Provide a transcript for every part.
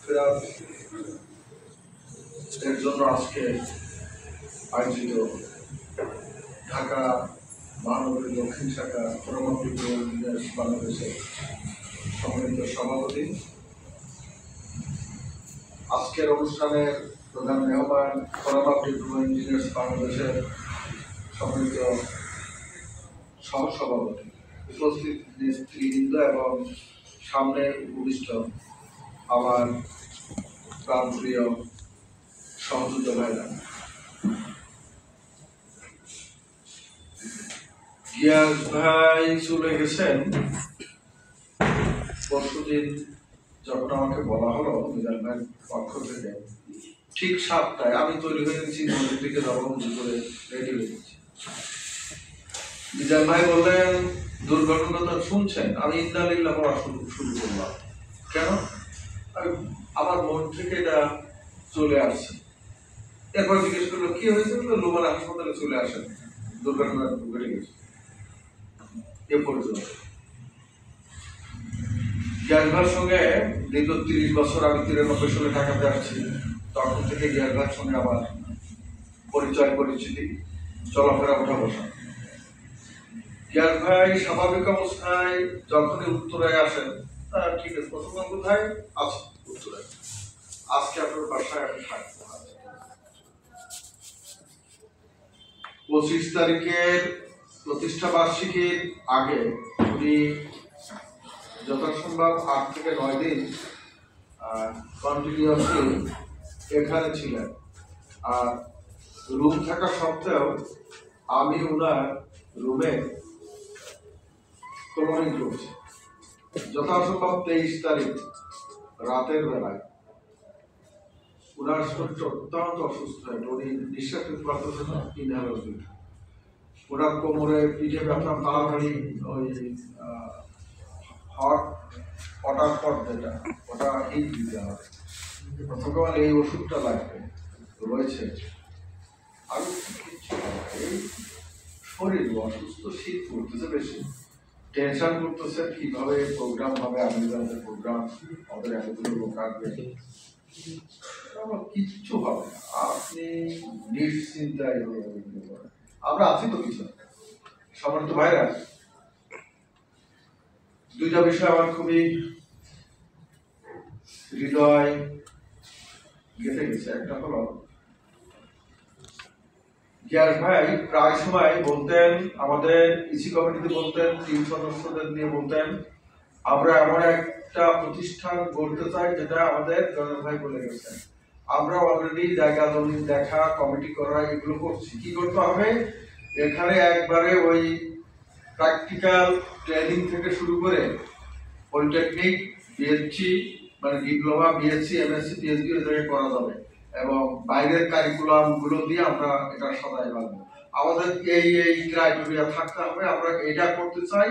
ফেরার এর জন্য আজকে আয়োজিত ঢাকা মহানগরী দক্ষিণ শাখা ফোরাম পিপল ইঞ্জিনিয়ার্স বাংলাদেশের সম্মানিত সভাপতি, আজকের অনুষ্ঠানের প্রধান মেহমান ফোরাম পিপল ইঞ্জিনিয়ার্স বাংলাদেশের সম্মানিত সহসভাপতি, উপস্থিত নেতৃবৃন্দ এবং সামনে উপবিষ্ট আমার প্রাণপ্রিয় সহযোদ্ধা ভাইরা, গিয়াস ভাই চলে গেছেন। পরশুদিন যখন আমাকে বলা হলো মিজান ভাইয়ের পক্ষ থেকে ঠিক 7টায় আমি তৈরি হয়ে গেছি, মন্দির থেকে যাবো করে রেডি হয়ে গেছি। মিজান ভাই বললেন দুর্ঘটনাটা শুনছেন? আমি ইন্নালিল্লাহ পড়া শুরু করলাম। কেন? আমার মন থেকে এটা চলে আসছে। এরপর জিজ্ঞেস করলো কি হয়েছে, লোমান হাসপাতালে চলে আসেন, দুর্ঘটনা ঘটে গেছে। এ পর্যন্ত গিয়াস ভাইয়ের সঙ্গে দীর্ঘ 30 বছর, আমি 93 সালে ঢাকাতে আসছি, তখন থেকে গিয়াস ভাইয়ের সঙ্গে আমার পরিচয় পরিচিতি, চলাফেরা ওঠা বসা। গিয়াস ভাই স্বাভাবিক অবস্থায় যখনই উত্তরায় আসেন, ঠিক আছে, প্রথম কোথায় আছে? উত্তরায়। আজকে আপনার বাসায় আমি থাকবো। 25 তারিখের প্রতিষ্ঠা বার্ষিকীর আগে উনি যথাসম্ভব 8 থেকে 9 দিন কন্টিনিউয়াসলি এখানে ছিলেন। আর রুম থাকা সত্ত্বেও আমি ওনার রুমে ক্লোনিং করছি। যথাসম্ভব 23 তারিখ রাতের বেলায় ওনার শরীরটা অত্যন্ত অসুস্থ হয়, উনি নিঃশ্বাস নিতে পারতেছেন না, ইনহেলার দিতে। ওনার কোমরে পিঠে ব্যথা, তাড়াতাড়ি ওই হট যেটা ওটা হিট দিতে হবে, প্রথমকাল এই ওষুধটা লাগবে রয়েছে। আর এই শরীর অসুস্থ, শীত করতেছে বেশি, টেনশন করতেছে কিভাবে প্রোগ্রাম হবে, আমাদের প্রোগ্রাম আমাদের এতগুলো লোক আসবে, কিচ্ছু হবে না, আপনি নিশ্চিন্তায় আমরা আছি তো কিছু। সম্মানিত ভাইরা, দুইটা বিষয় আমার খুবই হৃদয় গেঁথে গেছে। একটা হলো গিয়াস ভাই প্রায় সময় বলতেন, আমাদের ইসি কমিটিতে বলতেন, 3 সদস্যদের নিয়ে বলতেন, আমরা এমন একটা প্রতিষ্ঠান গড়তে চাই যেটা আমাদের জনক ভাই বলে গেছেন। আমরা অলরেডি জায়গা জমি দেখা, কমিটি করা, এগুলো করছি। কি করতে হবে? এখানে একবারে ওই প্র্যাকটিক্যাল ট্রেনিং থেকে শুরু করে পলিটেকনিক, বিএসসি মানে ডিপ্লোমা, বিএসসি, এমএসসি, পিএইচডি এটাকে করা যাবে এবং বাইরের কারিকুলাম গুলো দিয়ে আমরা এটা সদাই পাবো। আমাদের এই ক্রাইটেরিয়া থাকতে হবে। আমরা এটা করতে চাই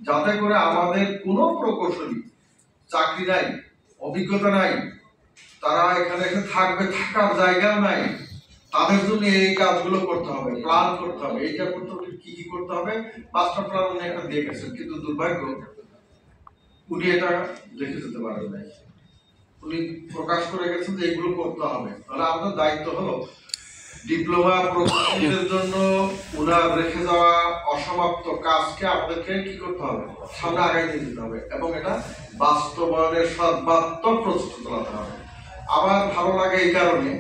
যাতে করে আমাদের কোনো প্রকৌশলী চাকরি নাই, অভিজ্ঞতা নাই, তারা এখানে থাকবে, থাকার জায়গা নাই, তাদের জন্য এই কাজগুলো করতে হবে, প্ল্যান করতে হবে। এইটা করতে হবে, কি কি করতে হবে, মাস্টার প্ল্যান উনি একটা দিয়ে গেছেন, কিন্তু দুর্ভাগ্য উনি এটা দেখে যেতে পারেন নাই। উনি প্রকাশ করে গেছেন যে এগুলো করতে হবে। তাহলে আমাদের দায়িত্ব হলো ডিপ্লোমা প্রকৌশলীদের জন্য উনার রেখে যাওয়া অসমাপ্ত কাজকে আমাদেরকে কি করতে হবে, সামনে আগায় নিয়ে যেতে হবে এবং এটা বাস্তবায়নের সর্বাত্মক প্রচেষ্টা চালাতে হবে। আমার ভালো লাগে এই কারণে